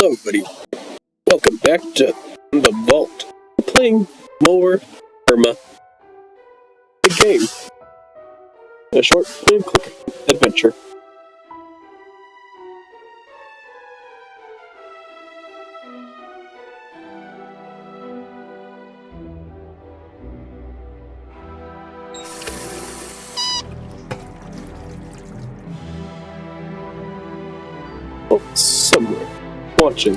Hello, everybody. Welcome back to the Vault. We're playing more Erma, the game. A short and quick adventure. Oh, somewhere. Watching.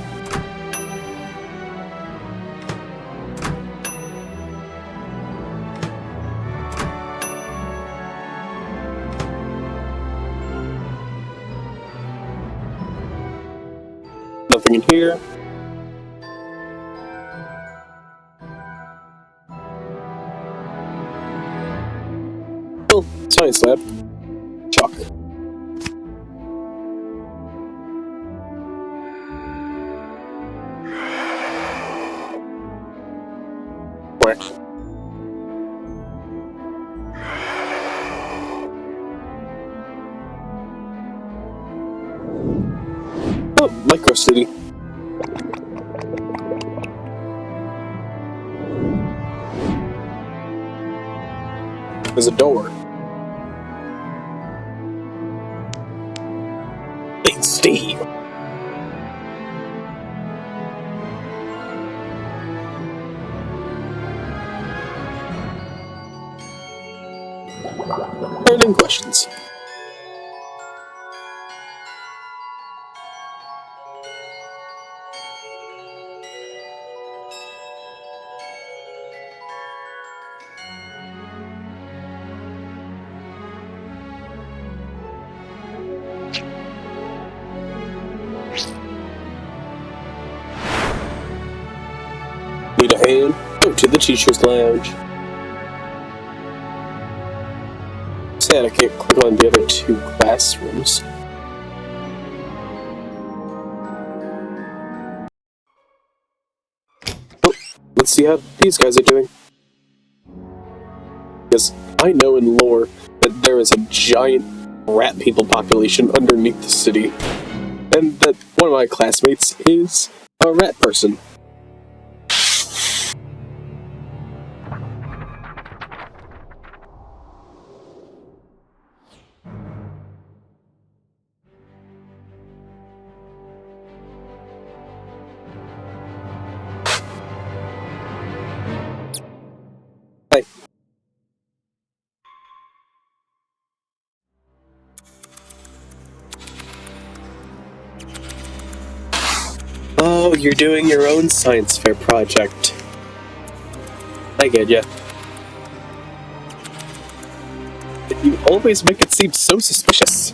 Nothing in here. Oh, science lab. Chalk. Whack. Oh, Micro City. There's a door. Hey, Steve. Burning questions. Need a hand? Go to the teacher's lounge. Sad I can't click on the other two classrooms. Oh, let's see how these guys are doing. Because I know in lore that there is a giant rat people population underneath the city. And that one of my classmates is a rat person. Hi. Oh, you're doing your own science fair project. I get ya. You always make it seem so suspicious.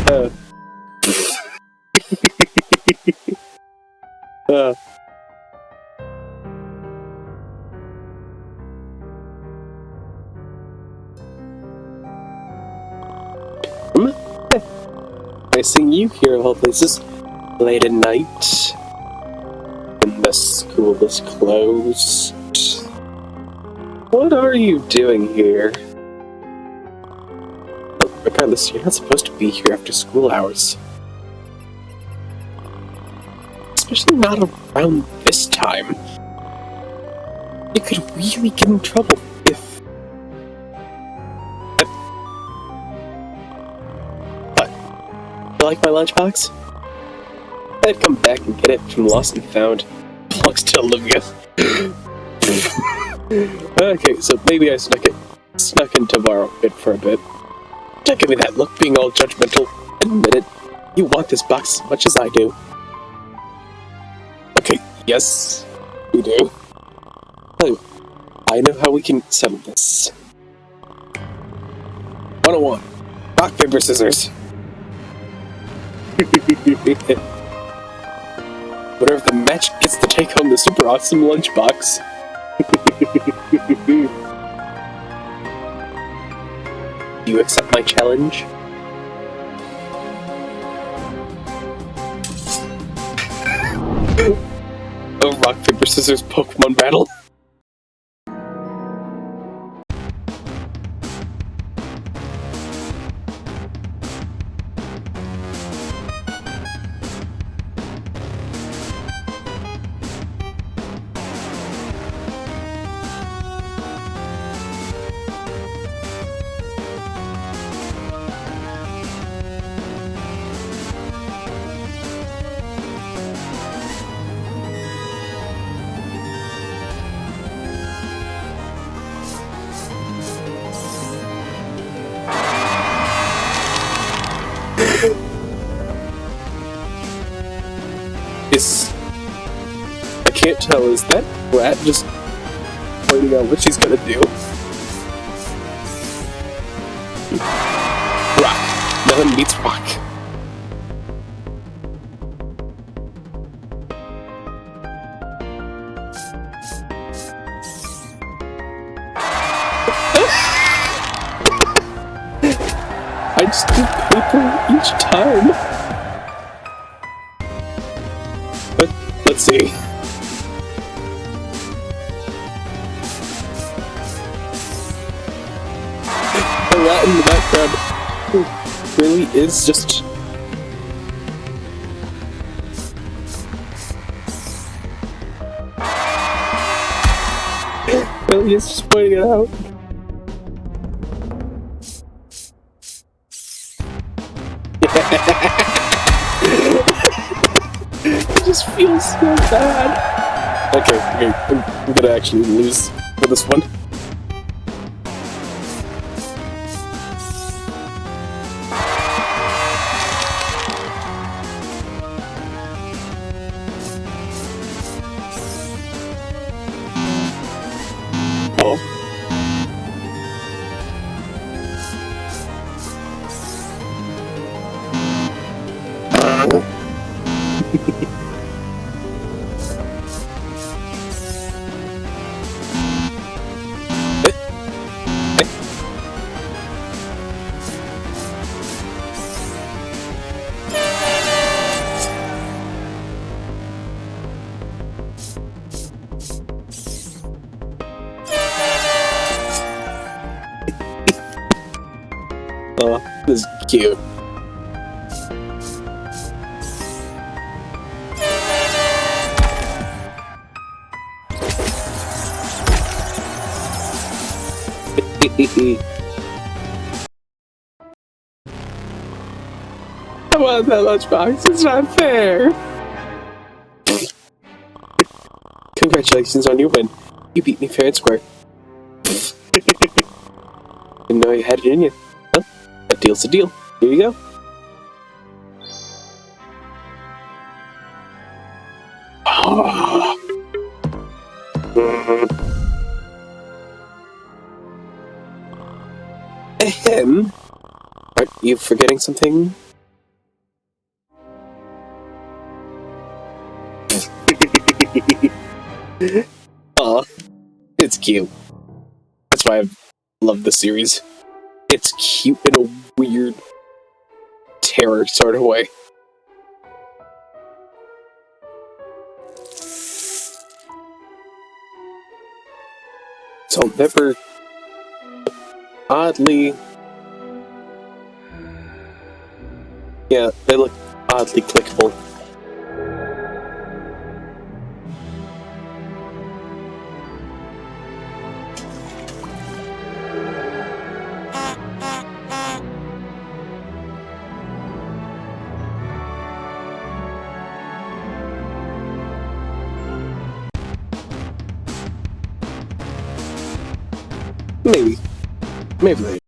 uh. uh. I seeing you here of all places late at night when the school is closed. What are you doing here? Oh, regardless, you're not supposed to be here after school hours. Especially not around this time. You could really get in trouble if... What? You like my lunchbox? I'd come back and get it from Lost and Found. Plugs to Olivia. Okay, so maybe I snuck in to borrow it for a bit. Don't give me that look, being all judgmental. Admit it. You want this box as much as I do. Okay, yes, we do. Oh, I know how we can settle this. 101. Rock, paper, scissors. Whatever the match gets to take home the super awesome lunchbox. Do you accept my challenge? A rock, paper, scissors Pokemon battle. I can't tell, is that rat just pointing out what she's gonna do? Rock. Nothing beats rock. I just do paper each time. But let's see. The rat in the background really is just... really is just pointing it out. It just feels so bad. Okay, I'm gonna actually lose for this one. Oh. Oh, this is cute. I want that lunchbox. It's not fair. Congratulations on your win. You beat me fair and square. Didn't know you had it in you. Well, a deal's a deal. Here you go. Ahem. Aren't you forgetting something? Aw, it's cute. That's why I love the series. It's cute in a weird terror sort of way. So never oddly... Yeah, they look oddly clickable. Maybe. Maybe later.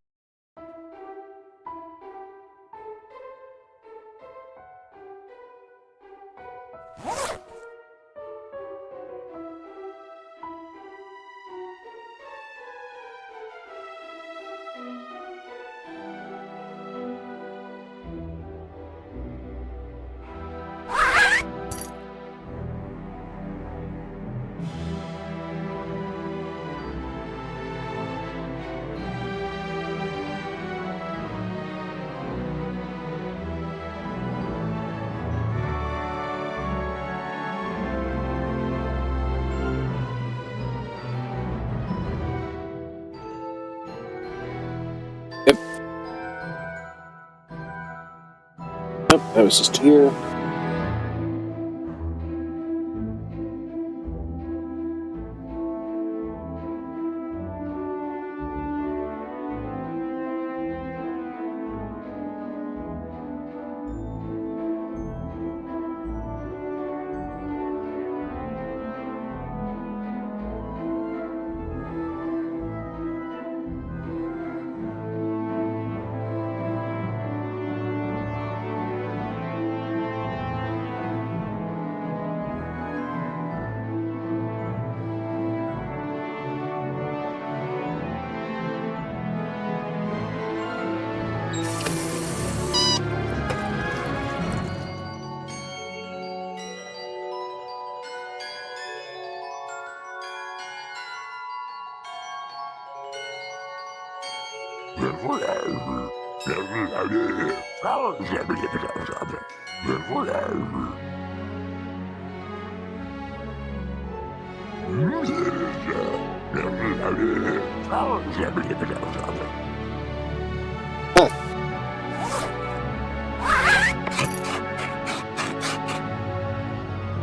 I was just here.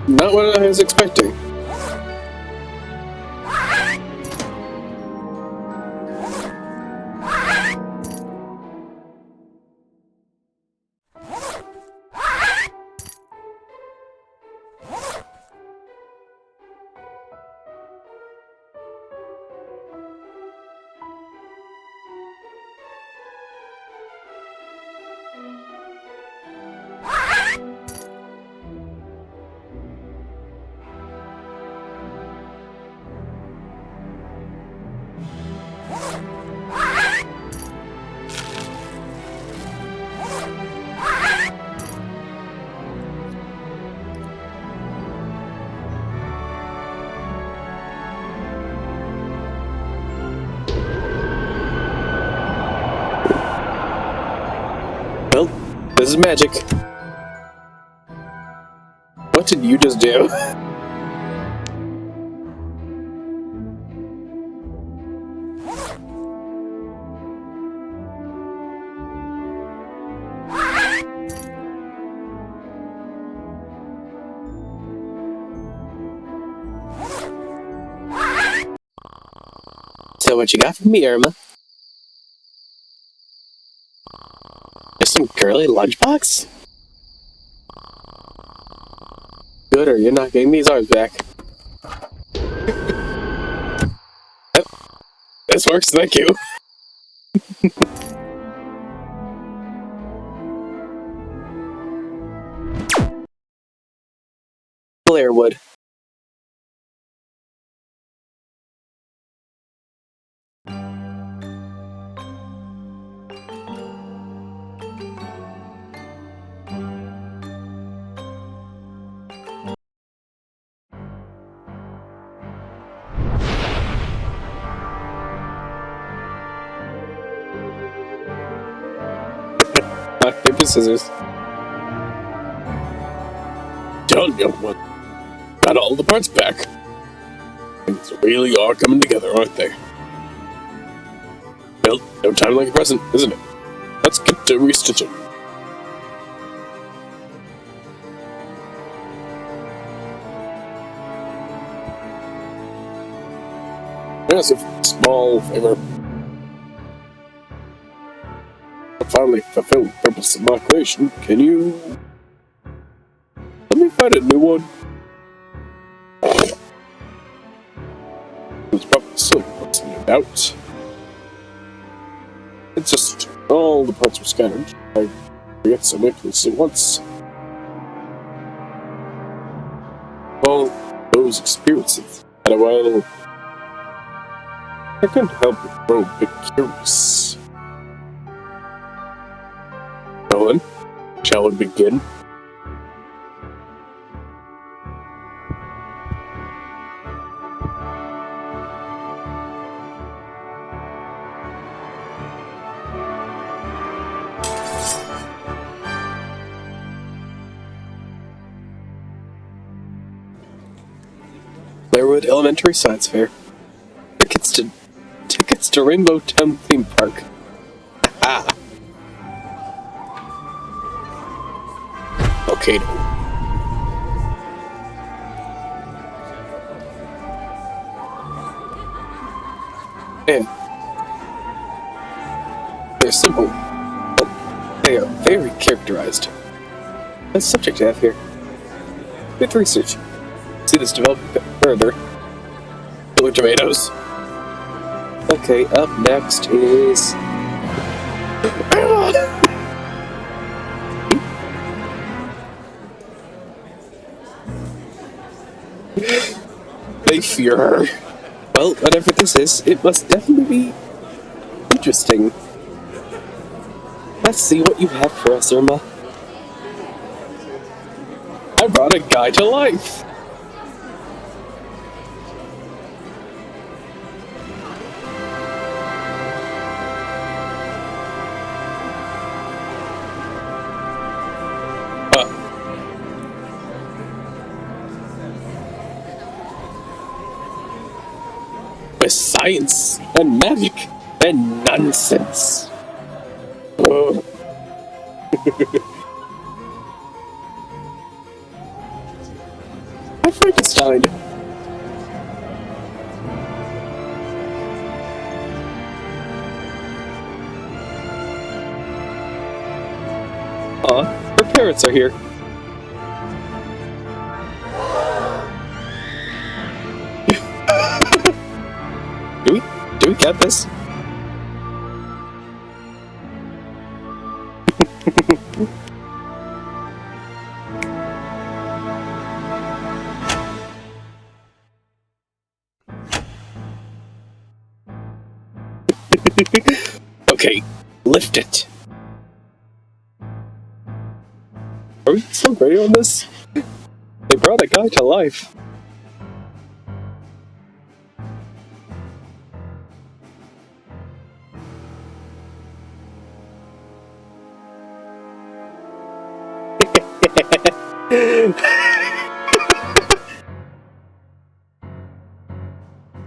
Not what I was expecting. Well, this is magic. What did you just do? So what you got for me, Erma? Just some girly lunchbox? Good, or you're not getting these arms back. Yep. This works, thank you. Blairwood. Rock, paper, scissors. Done, young one. Got all the parts back. Things really are coming together, aren't they? Well, no time like the present, isn't it? Let's get to restitching. Yes, a small favor. I finally fulfilled the purpose of my creation. Can you let me find a new one? It's probably silly, what's no doubt. It's just all the parts were scattered. I forget so many places at once. All those experiences had a while. I couldn't help but grow a bit curious. Well then, shall we begin? Blairwood Elementary Science Fair. Tickets to Rainbow Town Theme Park. Ah. volcano. And they're simple, but they are very characterized. That's subject to have here. Good research. See this develop further. Blue tomatoes. Okay, up next is... Erma! They fear her. Well, whatever this is, it must definitely be interesting. Let's see what you have for us, Erma. I brought a guy to life! With science and magic and nonsense. Oh. I Frankenstein. Her parents are here. Do we get this? Okay, lift it. Are we still ready on this? They brought a guy to life.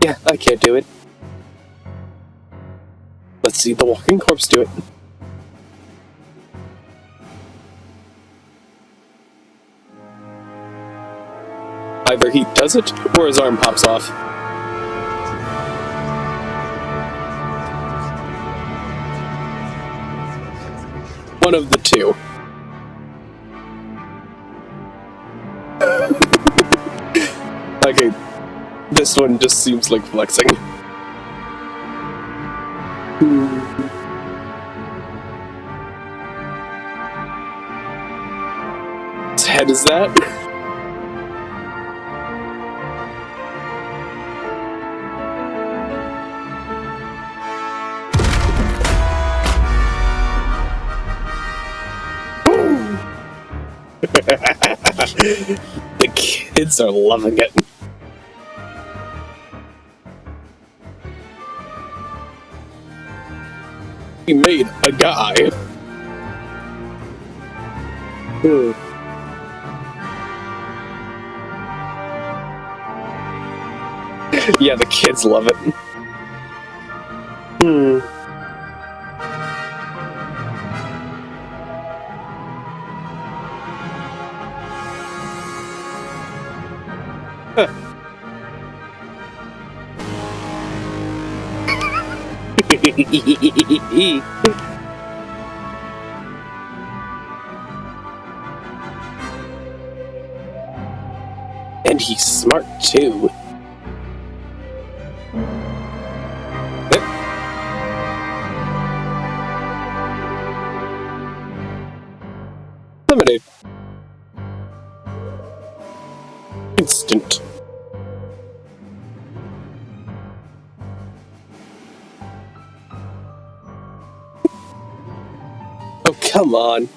Yeah, I can't do it. Let's see the walking corpse do it. Either he does it, or his arm pops off. One of the two. Okay, this one just seems like flexing. Whose head is that? The kids are loving it. He made a guy. Yeah, the kids love it. And he's smart too. Lemonade. Instant. Oh, come on.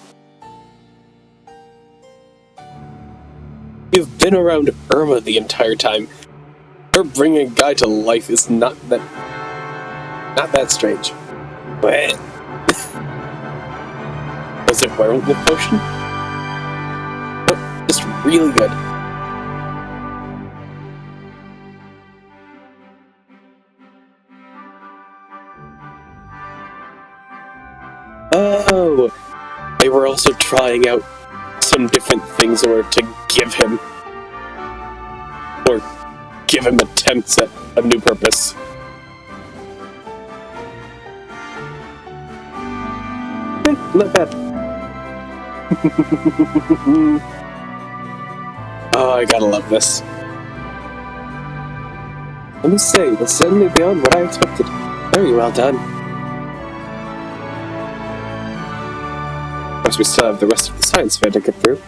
You've been around Erma the entire time. Her bringing a guy to life is not that strange. What? Was it werewolf potion? Oh, just really good. Oh, they were also trying out some different things in order to give him, or give him attempts at a new purpose. Not bad. Oh, I gotta love this. Let me say, that's certainly beyond what I expected. Very well done. Of course, we still have the rest of the science fair to get through.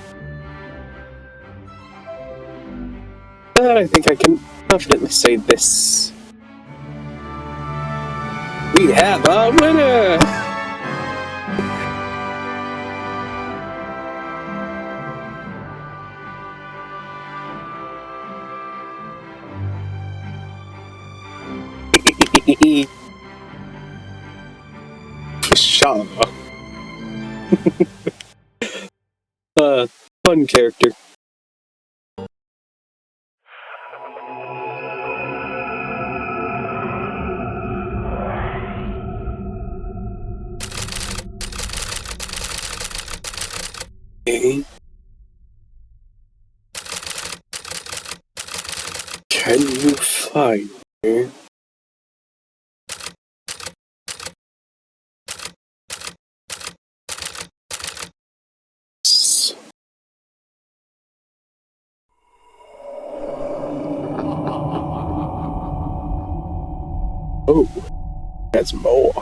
But I think I can confidently say this. We have a winner! Shaw. Fun character. Okay. Can you find her? Oh, there's more.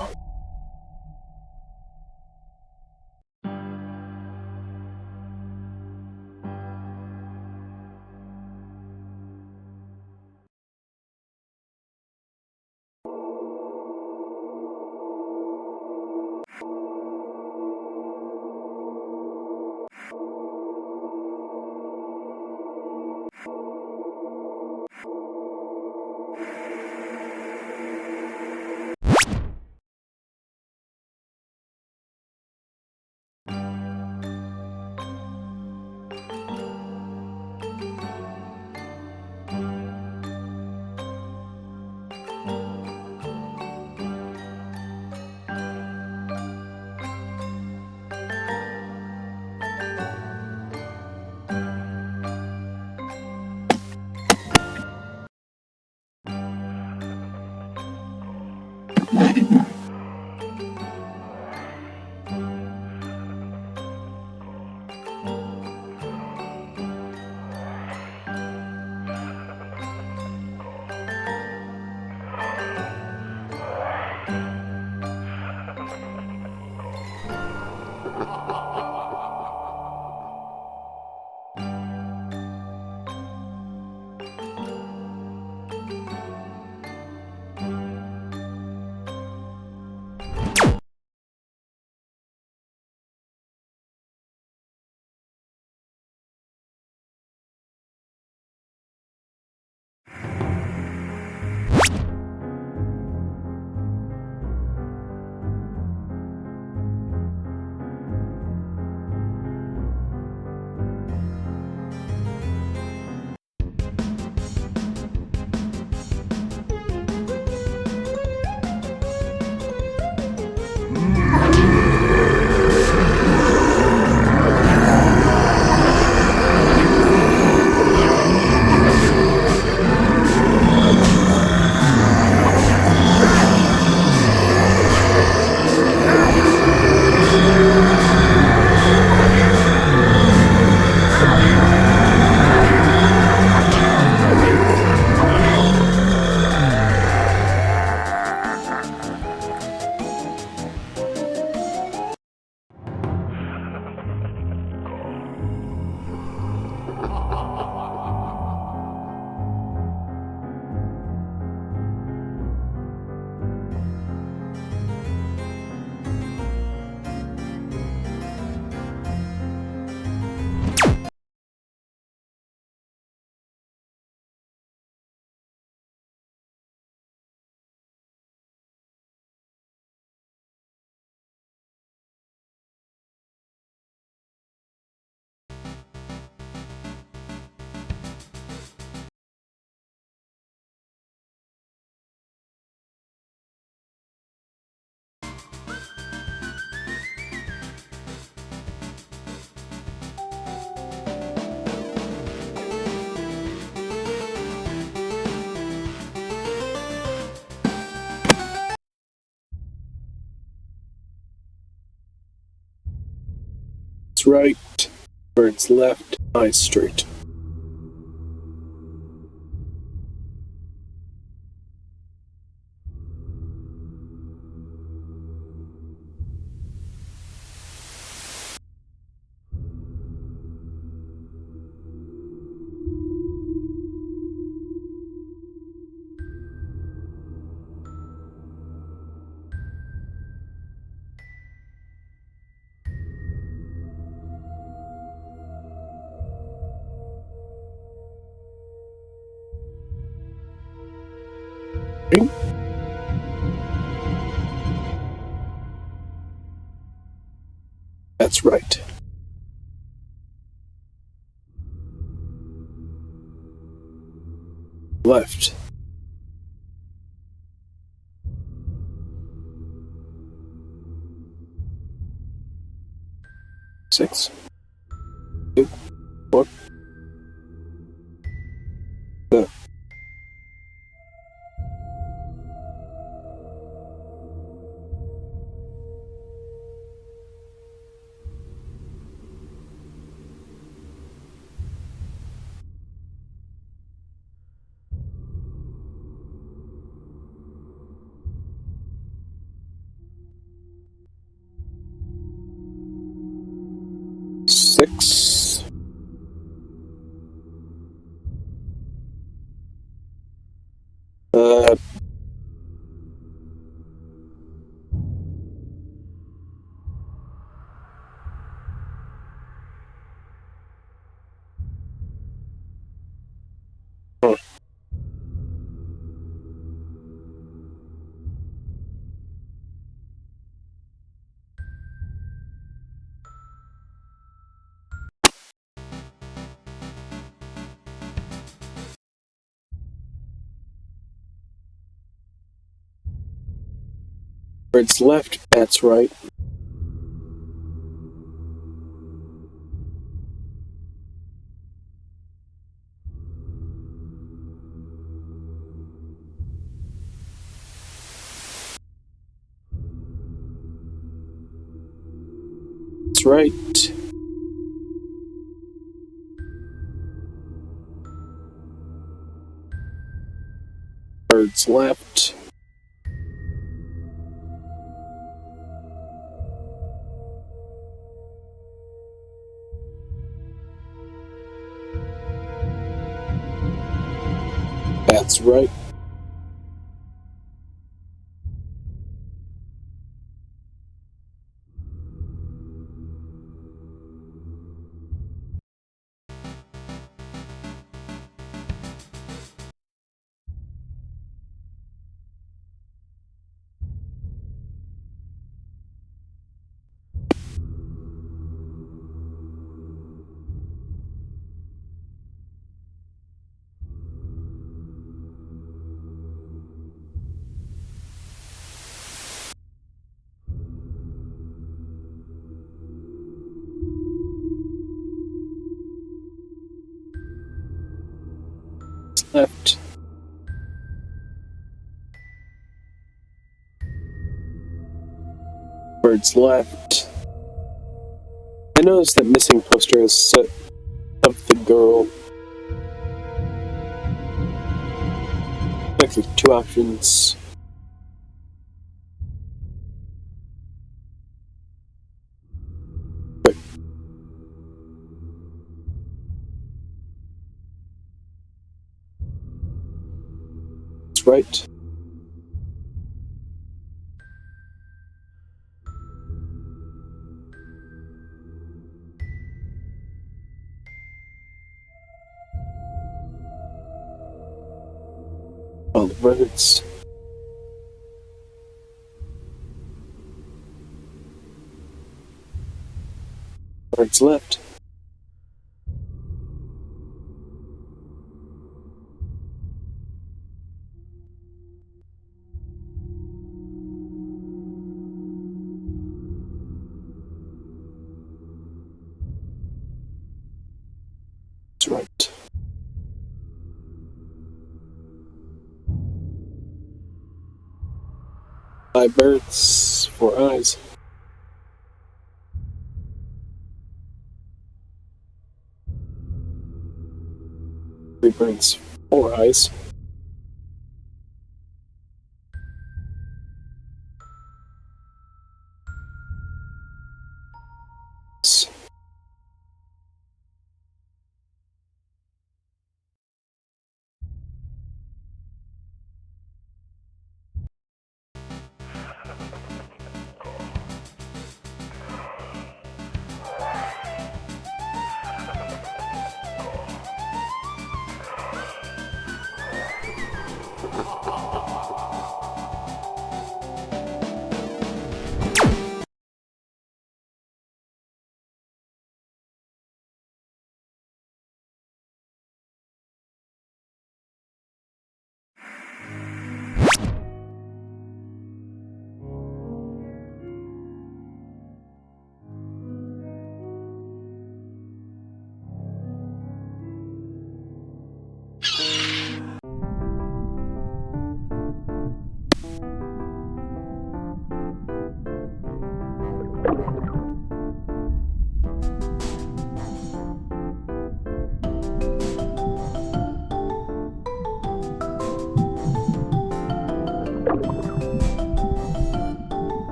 right. Birds left. High Street. That's right. Left. Six. 2, 4. No. Six. Uh, hmm. Birds left. That's right. That's right. Birds left. That's right. Left. Birds left. I noticed that missing poster is set of the girl. Okay, 2 options. Wait. That's right. All the birds. Birds left. That's right. 5 birds, 4 eyes. It's 4 eyes.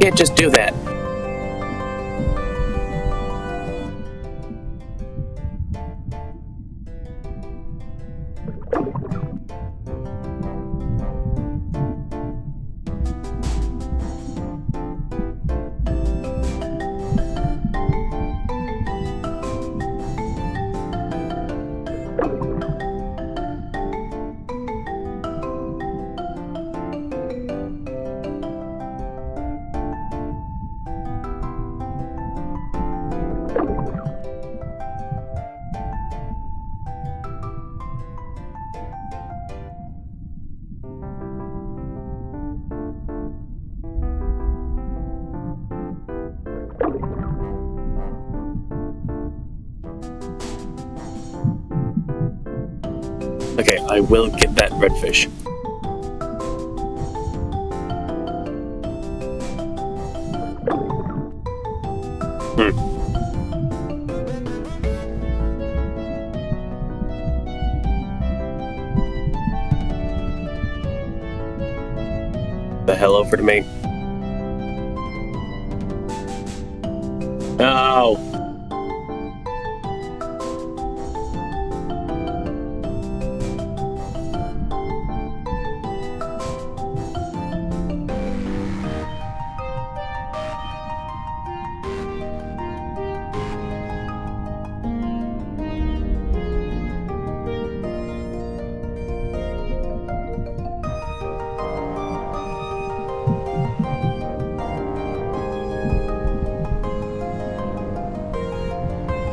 Can't just do that. Okay, I will get that redfish. The hell over to me. No!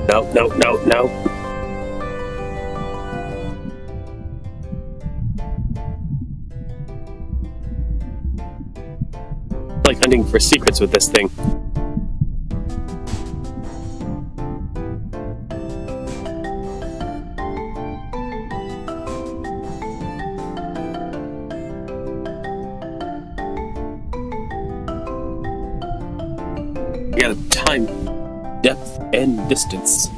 No, no, no, no. It's like hunting for secrets with this thing. You gotta time depth and distance.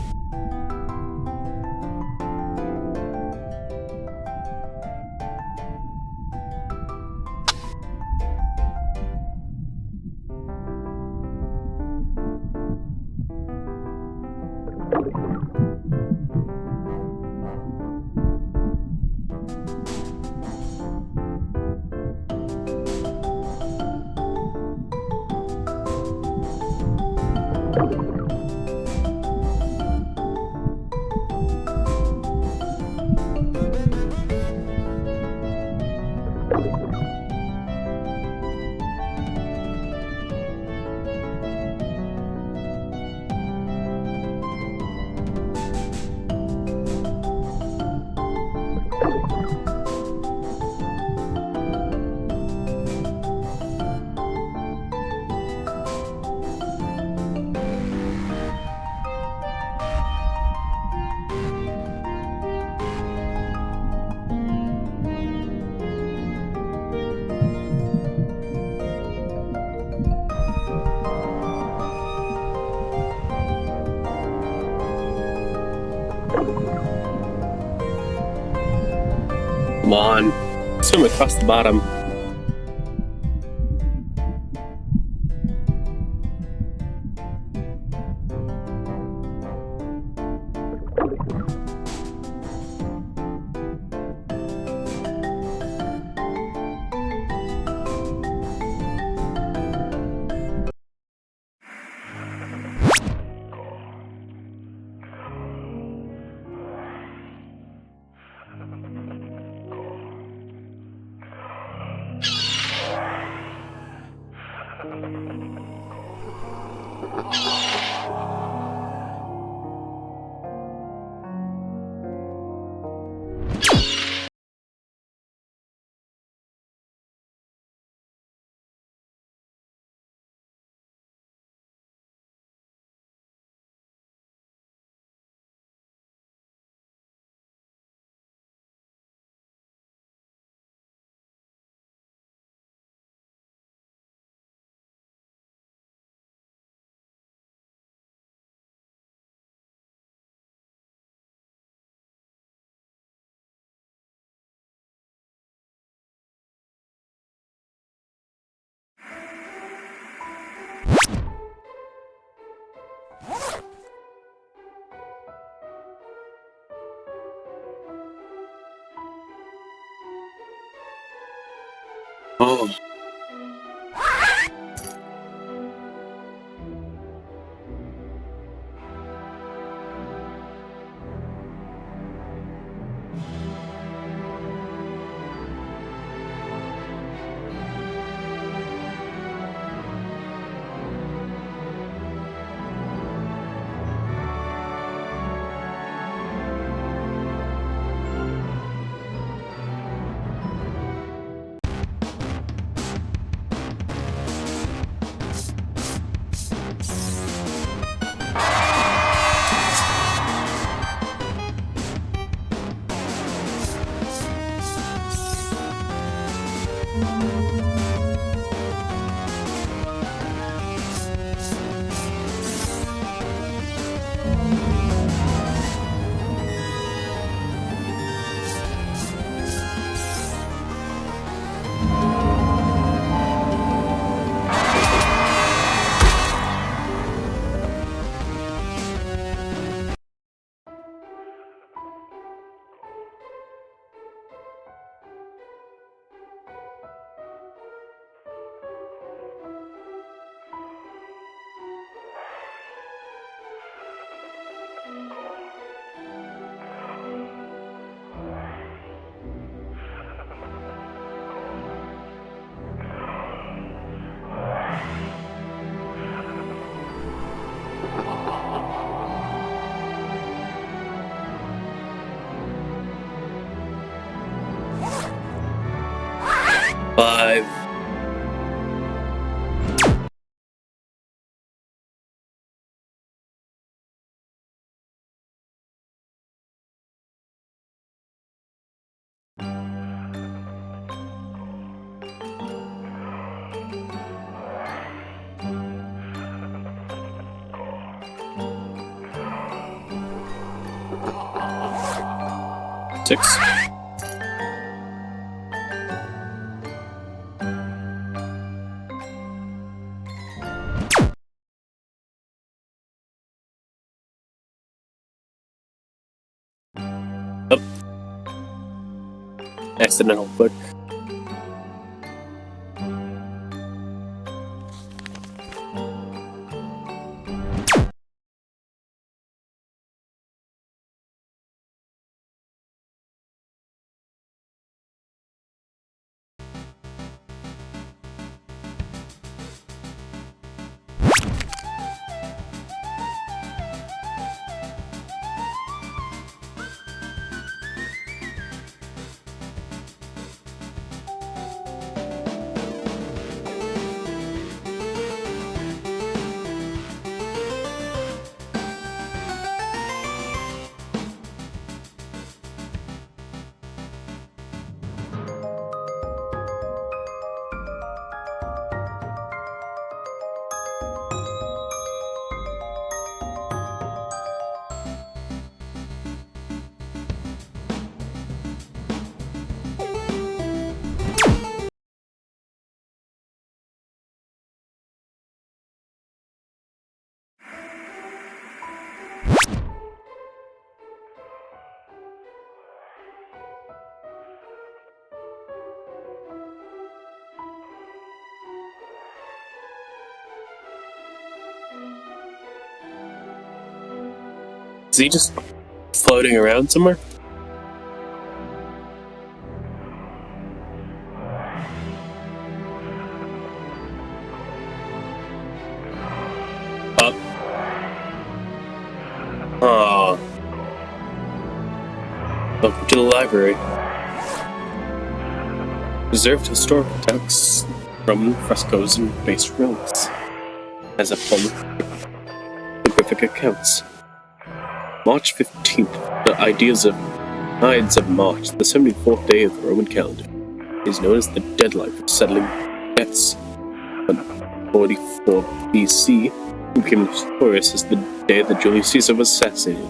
Come on. Swim across the bottom. Oh. Five. Six. Oh. Accidental click. Is he just floating around somewhere? Oh. Welcome to the library. Preserved historical texts, Roman frescoes, and base relics. As a form of graphic accounts. March 15th, the Ides of March, the 74th day of the Roman calendar, is known as the deadline for settling debts. 144 BC became notorious as the day that Julius Caesar was assassinated,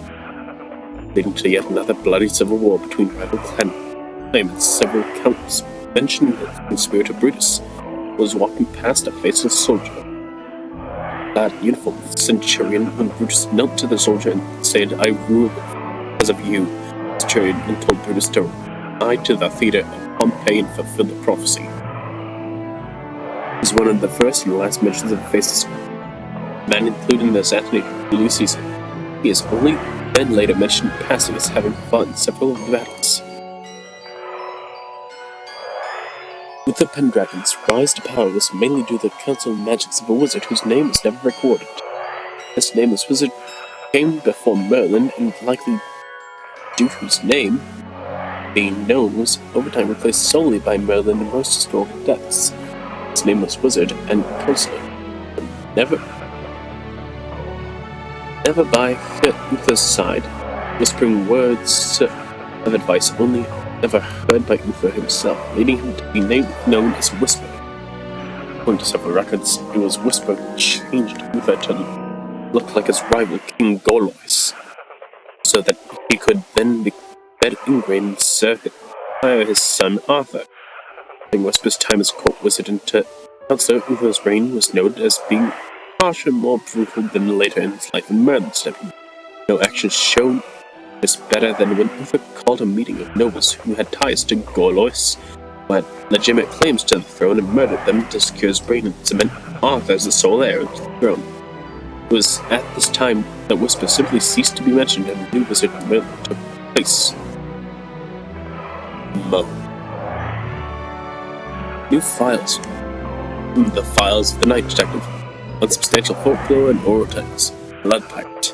leading to yet another bloody civil war between rival claimants. Several accounts mention that the conspirator Brutus was walking past a faceless soldier, clad in uniform of the centurion, when Brutus knelt to the soldier and said, "I rule because of you." The centurion then told Brutus to ride to the theater of Pompeii and fulfill the prophecy. It is one of the first and last mentions of the faceless man, including the assassination of Julius Caesar. He is only then later mentioned in passing as having fought in several of the battles. Uther Pendragon's rise to power was mainly due to the counsel and magics of a wizard whose name was never recorded. This nameless wizard came before Merlin, and likely due to his name being known, was over time replaced solely by Merlin in most historical texts. This nameless wizard and counselor never by Uther's side, whispering words of advice only never heard by Uther himself, leading him to be known as Whisper. According to several records, it was Whisper who changed Uther to look like his rival King Gorlois, so that he could then be fed ingrained and sire his son Arthur. During Whisper's time as court wizard and counselor, Uther's reign was noted as being harsher and more brutal than later in his life in Merlin's time. No actions shown this better than when Uther called a meeting of nobles who had ties to Gorlois, who had legitimate claims to the throne, and murdered them to secure his reign and cement Arthur as the sole heir to the throne. It was at this time that Whisper simply ceased to be mentioned and the new wizard Merlin took place. Mo. New files. The files of the Night Detective. Unsubstantial folklore and oral tales. Blood Pirate.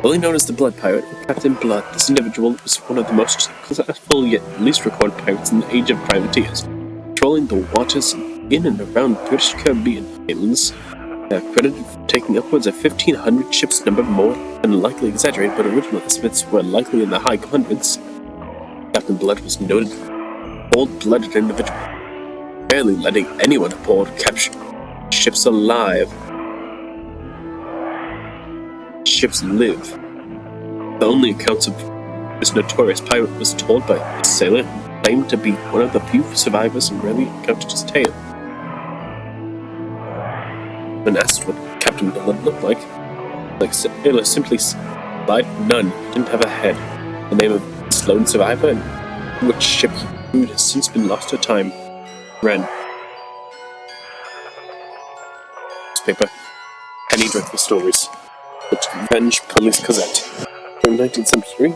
Only known as the Blood Pirate, or Captain Blood, this individual was one of the most successful yet least recorded pirates in the age of privateers, patrolling the waters in and around British Caribbean islands. They are credited for taking upwards of 1,500 ships, number more than likely exaggerated, but original estimates were likely in the high hundreds. Captain Blood was noted cold-blooded individual, barely letting anyone aboard capture ships alive. Ships live. The only accounts of this notorious pirate was told by a sailor who claimed to be one of the few survivors and rarely encountered his tale. When asked what Captain Blood looked like, sailor simply lied, none. He didn't have a head. The name of this lone survivor and which ship he crewed has since been lost to time. Ren. Newspaper. Penny Dreadful Stories. The Revenge Police Gazette. From 1973,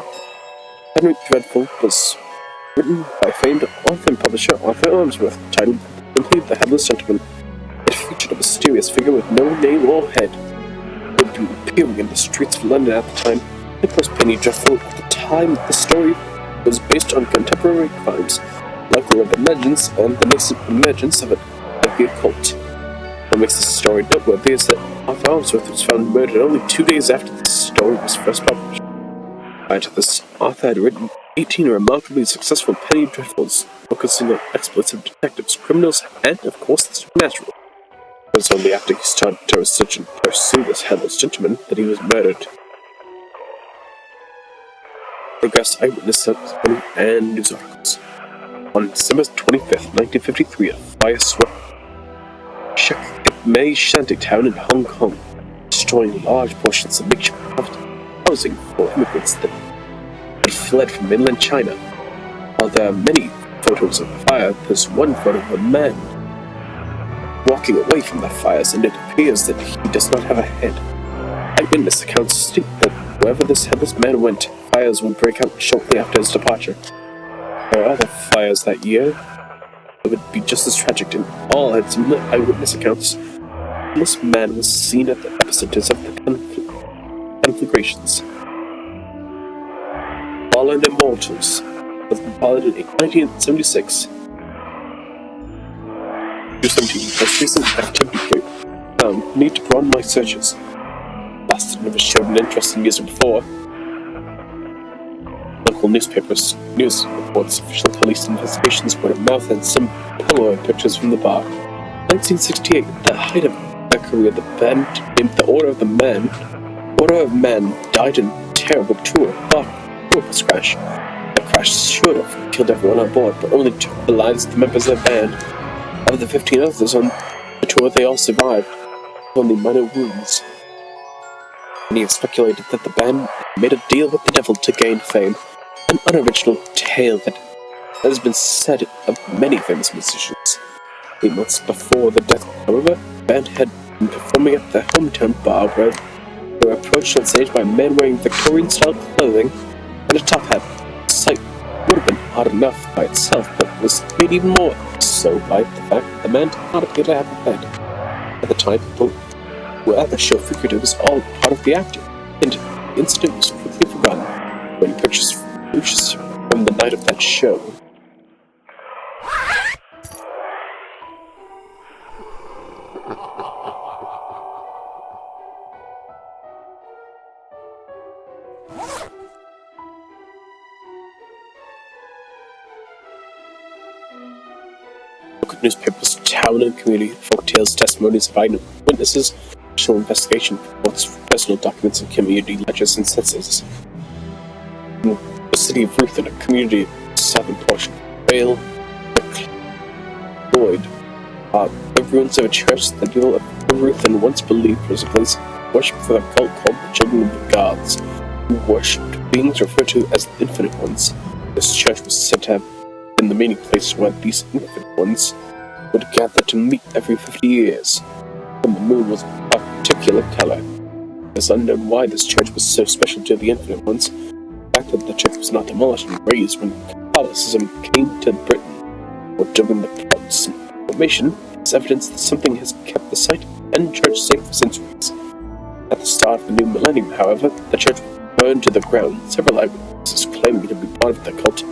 Henry Dreadful was written by famed author and publisher Arthur Armsworth, titled simply The Headless Gentleman. It featured a mysterious figure with no name or head, who had been appearing in the streets of London at the time. It was Penny Dreadful at the time the story was based on contemporary crimes, local urban legends, and the nascent emergence of the occult. What makes this story noteworthy is that Arthur Armsworth was found murdered only 2 days after this story was first published. Prior to this, Arthur had written 18 remarkably successful Penny Dreadfuls, focusing on exploits of detectives, criminals, and, of course, the supernatural. It was only after he started to research and pursue this headless gentleman that he was murdered. Progress eyewitness testimony and news articles. On December 25th, 1953, a fire swept May shantytown in Hong Kong, destroying large portions of makeshift housing for immigrants that had fled from mainland China. While there are many photos of the fire, there's one photo of a man walking away from the fires, and it appears that he does not have a head. Eyewitness accounts state that Wherever this headless man went, fires would break out shortly after his departure. There were other fires that year. It would be just as tragic in all its eyewitness accounts. This man was seen at the epicenters of the conflagrations. Fallen Immortals was compiled in 1976. 217, most recent activity found. Need to broaden my searches. Bastard never showed an interest in music before. Local newspapers, news reports, official police investigations, word of mouth, and some Polaroid pictures from the bar. 1968, at the height of their career, the band named the Order of Man died in a terrible tour bus crash. The crash should have killed everyone on board, but only took the lives of the members of the band. Of the 15 others on the tour, they all survived, only minor wounds. Many have speculated that the band made a deal with the devil to gain fame, an unoriginal tale that has been said of many famous musicians. 8 months before the death, however, the band had been performing at their hometown bar where they were approached on stage by men wearing Victorian-style clothing and a top hat. The sight would have been odd enough by itself, but was made even more so by the fact that the man did not appear to have a bed. At the time, people who were at the show figured it was all part of the acting, and the incident was quickly forgotten when pictures from the night of that show. Local newspapers, town and community folktales, testimonies of eyewitnesses, national investigation reports, personal documents, and community ledgers and censuses. In the city of Ruth, in a community southern portion of Vale, Lloyd, the ruins of a church that the people of Ruth once believed was a place of worship for the cult called the Children of the Gods, who worshipped beings referred to as the Infinite Ones. This church was said to have been the meeting place where these Infinite Ones would gather to meet every 50 years, when the moon was a particular color. It is unknown why this church was so special to the Infinite Ones. The fact that the church was not demolished and razed when Catholicism came to Britain, or during the Protestant Reformation, is evidence that something has kept the site and church safe for centuries. At the start of the new millennium, however, the church burned to the ground. Several eyewitnesses claiming to be part of the cult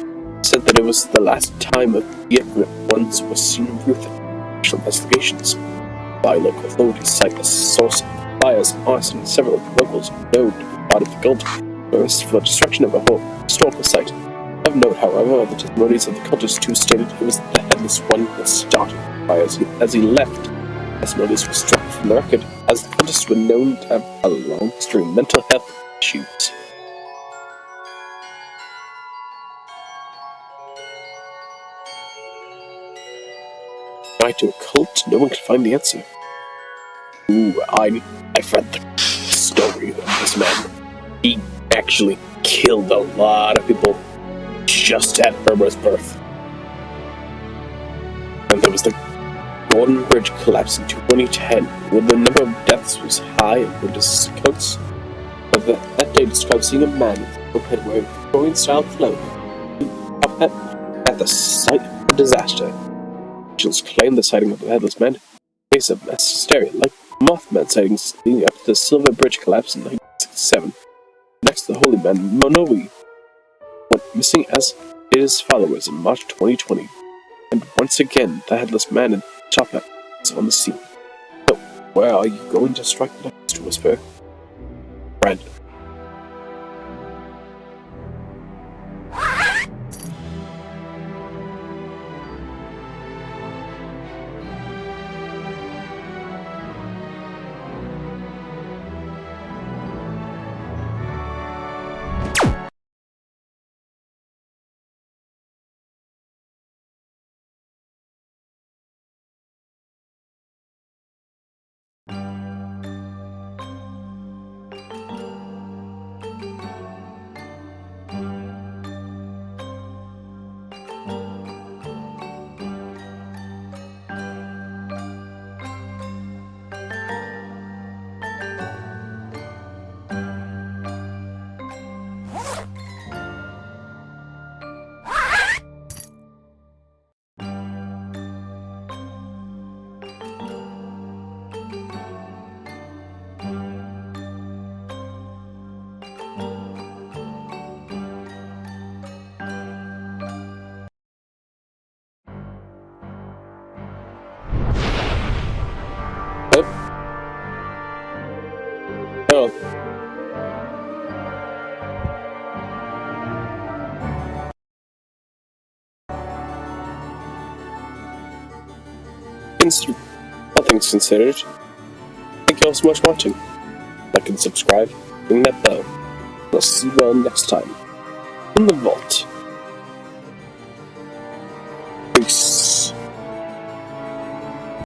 said that it was the last time the Infinite Ones were seen in Ruth. Official investigations by local authorities cite the source of fires and arson, and several locals known to be part of the cult were arrested for the destruction of a whole historical site. Of note, however, the testimonies of the cultist who stated it was the Headless One that started the fires as he left. Testimonies were struck from the record, as the cultists were known to have a long history of mental health issues. Tried to a cult, no one could find the answer. I've read the story of this man. He actually killed a lot of people just at Erma's birth. And there was the Golden Bridge collapse in 2010, when the number of deaths was high and witness accounts. But that day described seeing a man with a head wearing Victorian-style clothing at the site of the disaster. Officials claimed the sighting of the Headless Man in the face of mass hysteria, like Mothman sightings leading up to the Silver Bridge collapse in 1967. Next, the Holy Man, Monowi, went missing, as did his followers, in March 2020. And once again, the Headless Man and Top Hat was on the scene. So, where are you going to strike the next, Whisper? Brandon. What? Oh. All things considered, thank you all so much for watching. Like and subscribe, ring that bell. I'll see you all next time in the vault.